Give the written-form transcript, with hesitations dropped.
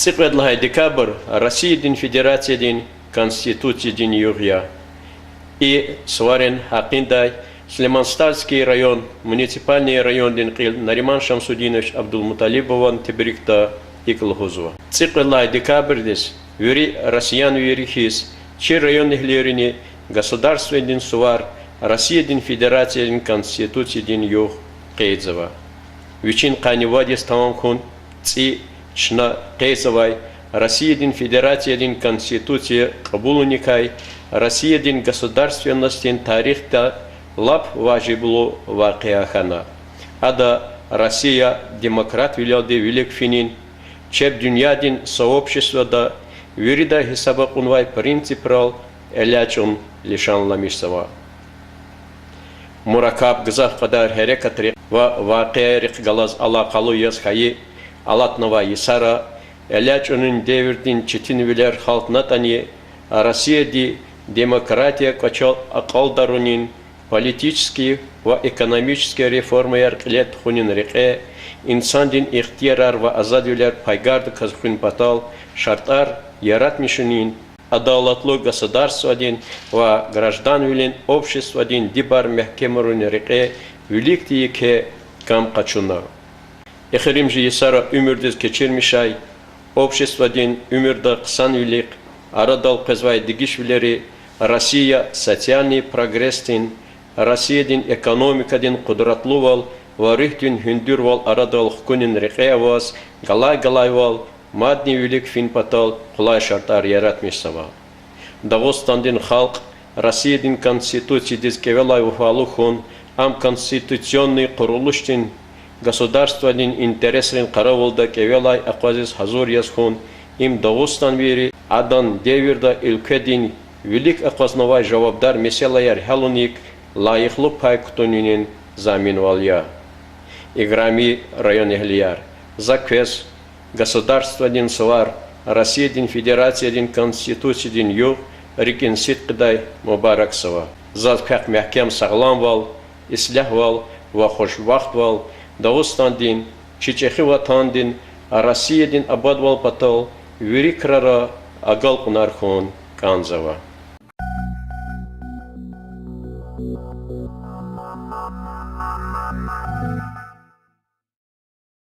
Цикладлахай декабрь Россиядин Федерациядин Конституциядин югья. И сварен хакиндай Слеманстальский район, муниципальный район дин Нариман Шамсудинович Абдулмуталибован Тибрикта и Колхозова. Цикладлахай декабрь дес юри россиян юрихис, че районных лерини государственный свар Россиядин Федерациядин Конституциядин юг Кейдзова. Вичин канивадис тамамхун ци шна Кейзовай Россиядин Федерациядин Конституция Кабулуникай Россиядин государственностин тарихта лап важиблу вакияхана. Ада Россия демократ виляды велик финин, чеб дуньядин сообщество да вирида хисабакунвай принципрал элячун лишанламишсава. Муракаб гзах кадар херекатри ва вакиярик галаз алакалу ясхаи алатнава исара элячунун девердин читинвилер халкнатани Россияди демократия качал акалдарунин политические ва экономические реформы ярклет хунин реке инсандин ихтиярар ва азадвилер пайгард казхун патал шартар ярат мишунин адалатлы государство один ва граждан вилен общество один дибар мехкемарун реке великти ке кам качуна. Эхрим же исара умердез кечермишай общество один умерда ксан велик арадал казвай дигишвилери Россия социальный прогресстин Россиядин экономикадин кудратлувал варихтин хюндюрвал арадал хкунин рекеавас галай-галайвал мадни велик фин патал кулай шартар яратмишсава. Дагостандин халк Россиядин конституции дискевелай уфалухон ам конституционный курулуштин государственный интересен караволда кевелай аквазис хазур ясхон им Дагостан вери адан деверда илкедин велик аквазновай жавабдар меселаяр хелуник лайыклы пайктонинин замин валия. Играми район Эхлияр. Заквес государственный свар Россиядин Федерациядин Конституциядин юг рекинсит кыдай мубараксова. Задхак мягкем саглам вал, ислях вал, ва хошвахт вал, Дагостандин, Чечехи ватандин, Россиядин абад вал патал, вирикрара агал кунархон канзава.